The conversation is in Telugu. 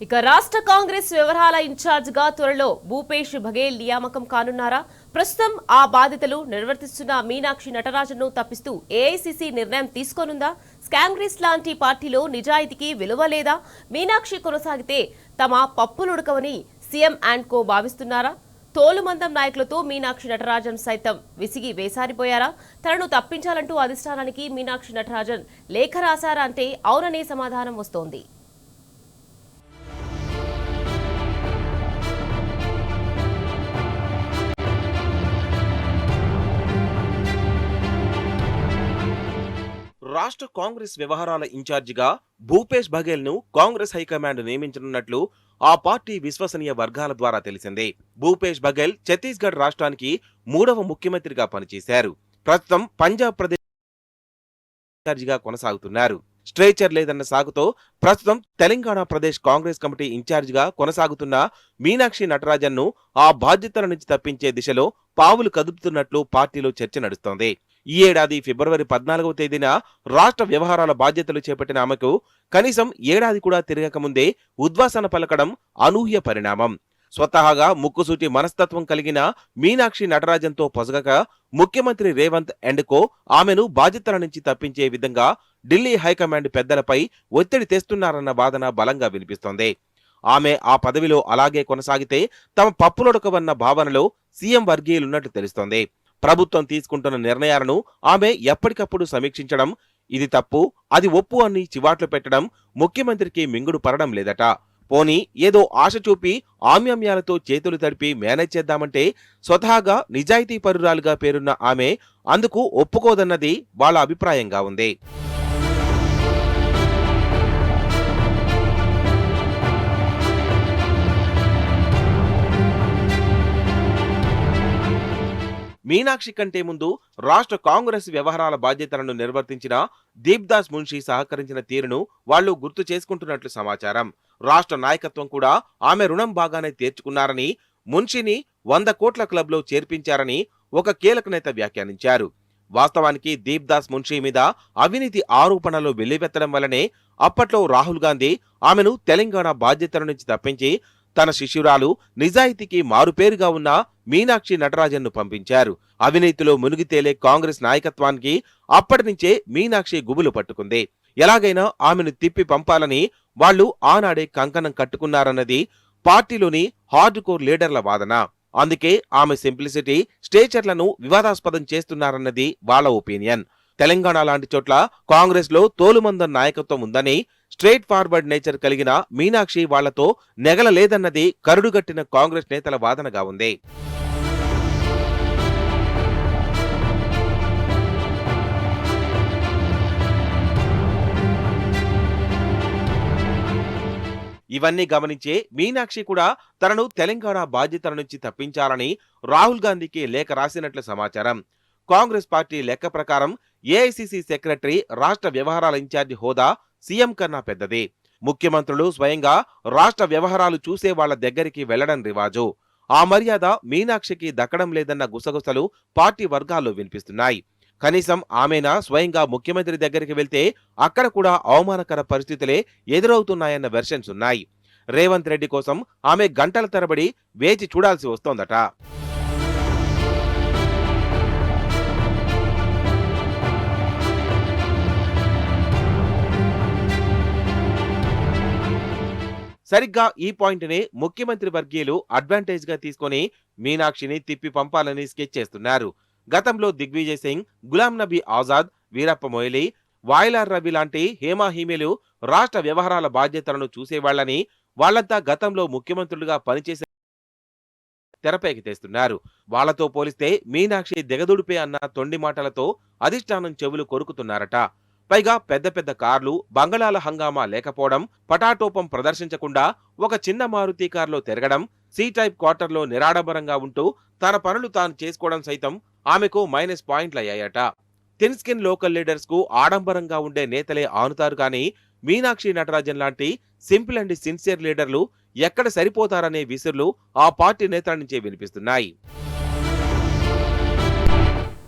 ఇక రాష్ట్ర కాంగ్రెస్ వ్యవహారాల ఇన్ఛార్జిగా త్వరలో భూపేష్ బఘేల్ నియామకం కానున్నారా? ప్రస్తుతం ఆ బాధ్యతలు నిర్వర్తిస్తున్న మీనాక్షి నటరాజన్ను తప్పిస్తూ ఏఐసీసీ నిర్ణయం తీసుకోనుందా? కాంగ్రెస్ లాంటి పార్టీలో నిజాయితీకి విలువ లేదా? మీనాక్షి కొనసాగితే తమ పప్పులుడకవని సీఎం అండ్ కో భావిస్తున్నారా? తోలుమందం నాయకులతో మీనాక్షి నటరాజన్ సైతం విసిగి వేసారిపోయారా? తనను తప్పించాలంటూ అధిష్టానానికి మీనాక్షి నటరాజన్ లేఖ రాశారా అంటే అవుననే సమాధానం వస్తోంది. రాష్ట్ర కాంగ్రెస్ వ్యవహారాల ఇన్ఛార్జిగా భూపేష్ బఘేల్ ను కాంగ్రెస్ హైకమాండ్ నియమించనున్నట్లు ఆ పార్టీ విశ్వసనీయ వర్గాల ద్వారా తెలిసింది. భూపేష్ బఘేల్ ఛత్తీస్గఢ్ రాష్ట్రానికి 3వ ముఖ్యమంత్రిగా పనిచేశారు. ప్రస్తుతం పంజాబ్ ప్రదేశ్ ఇన్ఛార్జిగా కొనసాగుతున్నారు. స్ట్రేచర్ లేదన్న సాగుతో ప్రస్తుతం తెలంగాణ ప్రదేశ్ కాంగ్రెస్ కమిటీ ఇన్ఛార్జిగా కొనసాగుతున్న మీనాక్షి నటరాజన్ ను ఆ బాధ్యతల నుంచి తప్పించే దిశలో పావులు కదుపుతున్నట్లు పార్టీలో చర్చ నడుస్తోంది. ఈ ఏడాది ఫిబ్రవరి 14వ తేదీన రాష్ట్ర వ్యవహారాల బాధ్యతలు చేపట్టిన ఆమెకు కనీసం ఏడాది కూడా తిరగకముందే ఉద్వాసన పలకడం అనూహ్య పరిణామం. స్వతహాగా ముక్కుసూటి మనస్తత్వం కలిగిన మీనాక్షి నటరాజన్తో పొసగక ముఖ్యమంత్రి రేవంత్ అండ్ కో ఆమెను బాధ్యతల నుంచి తప్పించే విధంగా ఢిల్లీ హైకమాండ్ పెద్దలపై ఒత్తిడి తెస్తున్నారన్న వాదన బలంగా వినిపిస్తోంది. ఆమె ఆ పదవిలో అలాగే కొనసాగితే తమ పప్పులొడకవన్న భావనలో సీఎం వర్గీయులున్నట్లు తెలుస్తోంది. ప్రభుత్వం తీసుకుంటున్న నిర్ణయాలను ఆమె ఎప్పటికప్పుడు సమీక్షించడం, ఇది తప్పు అది ఒప్పు అని చివాట్లు పెట్టడం ముఖ్యమంత్రికి మింగుడు పడడం లేదట. పోనీ ఏదో ఆశ చూపి ఆమ్యామ్యాలతో చేతులు తడిపి మేనేజ్ చేద్దామంటే స్వతహాగా నిజాయితీ పరురాలుగా పేరున్న ఆమె అందుకు ఒప్పుకోదన్నది వాళ్ళ అభిప్రాయంగా ఉంది. మీనాక్షి కంటే ముందు రాష్ట్ర కాంగ్రెస్ వ్యవహారాల బాధ్యతలను నిర్వర్తించిన దీప్దాస్ మున్షి సహకరించిన తీరును వాళ్లు గుర్తు చేసుకుంటున్నట్లు సమాచారం. రాష్ట్ర నాయకత్వం కూడా ఆమె రుణం బాగానే తీర్చుకున్నారని, మున్షిని 100 కోట్ల క్లబ్లో చేర్పించారని ఒక కీలక నేత వ్యాఖ్యానించారు. వాస్తవానికి దీప్దాస్ మున్షి మీద అవినీతి ఆరోపణలు వెల్లువెత్తడం వల్లనే అప్పట్లో రాహుల్ గాంధీ ఆమెను తెలంగాణ బాధ్యతల నుంచి తప్పించి తన శిష్యురాలు నిజాయితీకి మారుపేరుగా ఉన్న మీనాక్షి నటరాజన్ను పంపించారు. అవినీతిలో మునిగితేలే కాంగ్రెస్ నాయకత్వానికి అప్పటి నుంచే మీనాక్షి గుబులు పట్టుకుంది. ఎలాగైనా ఆమెను తిప్పి పంపాలని వాళ్లు ఆనాడే కంకణం కట్టుకున్నారన్నది పార్టీలోని హార్డ్ కోర్ లీడర్ల వాదన. అందుకే ఆమె సింప్లిసిటీ, స్టేచర్లను వివాదాస్పదం చేస్తున్నారన్నది వాళ్ల ఒపీనియన్. తెలంగాణ లాంటి చోట్ల కాంగ్రెస్ లో తోలుమందం నాయకత్వం ఉందని, స్ట్రైట్ ఫార్వర్డ్ నేచర్ కలిగిన మీనాక్షి వాళ్లతో నెగలలేదన్నది కరుడుగట్టిన కాంగ్రెస్ నేతల వాదనగా ఉంది. ఇవన్నీ గమనించే మీనాక్షి కూడా తనను తెలంగాణ బాధ్యతల నుంచి తప్పించాలని రాహుల్ గాంధీకి లేఖ రాసినట్లు సమాచారం. కాంగ్రెస్ పార్టీ లెక్క ప్రకారం ఏఐసీసీ సెక్రటరీ రాష్ట్ర వ్యవహారాల ఇన్ఛార్జి హోదా సీఎం కన్నా పెద్దది. ముఖ్యమంత్రులు స్వయంగా రాష్ట్ర వ్యవహారాలు చూసే వాళ్ల దగ్గరికి వెళ్లడం రివాజు. ఆ మర్యాద మీనాక్షికి దక్కడం లేదన్న గుసగుసలు పార్టీ వర్గాల్లో వినిపిస్తున్నాయి. కనీసం ఆమెనా స్వయంగా ముఖ్యమంత్రి దగ్గరికి వెళ్తే అక్కడ కూడా అవమానకర పరిస్థితులే ఎదురవుతున్నాయన్న వెర్షన్స్ ఉన్నాయి. రేవంత్ రెడ్డి కోసం ఆమె గంటల తరబడి వేచి చూడాల్సి వస్తోందట. సరిగ్గా ఈ పాయింట్ ని ముఖ్యమంత్రి వర్గీయులు అడ్వాంటేజ్ గా తీసుకుని మీనాక్షిని తిప్పి పంపాలని స్కెచ్ చేస్తున్నారు. గతంలో దిగ్విజయ్ సింగ్, గులాం నబీ ఆజాద్, వీరప్ప మొయిలీ, వాయిలార్ రవి లాంటి హేమాహీమీలు రాష్ట్ర వ్యవహారాల బాధ్యతలను చూసేవాళ్లని, వాళ్లంతా గతంలో ముఖ్యమంత్రులుగా పనిచేసే తెరపైకి తెస్తున్నారు. వాళ్లతో పోలిస్తే మీనాక్షి దిగదుడిపే అన్న తొండి మాటలతో అధిష్టానం చెవులు కొరుకుతున్నారట. పైగా పెద్ద పెద్ద కార్లు, బంగళాల హంగామా లేకపోవడం, పటాటోపం ప్రదర్శించకుండా ఒక చిన్న మారుతి కార్లో తిరగడం, సి టైప్ క్వార్టర్లో నిరాడంబరంగా ఉంటూ తన పనులు తాను చేసుకోవడం సైతం ఆమెకు మైనస్ పాయింట్లయ్యాయట. థిన్ స్కిన్ లోకల్ లీడర్స్ కు ఆడంబరంగా ఉండే నేతలే ఆనుతారు కానీ మీనాక్షి నటరాజన్ లాంటి సింపుల్ అండ్ సిన్సియర్ లీడర్లు ఎక్కడ సరిపోతారనే విసురులు ఆ పార్టీ నేతల నుంచే వినిపిస్తున్నాయి.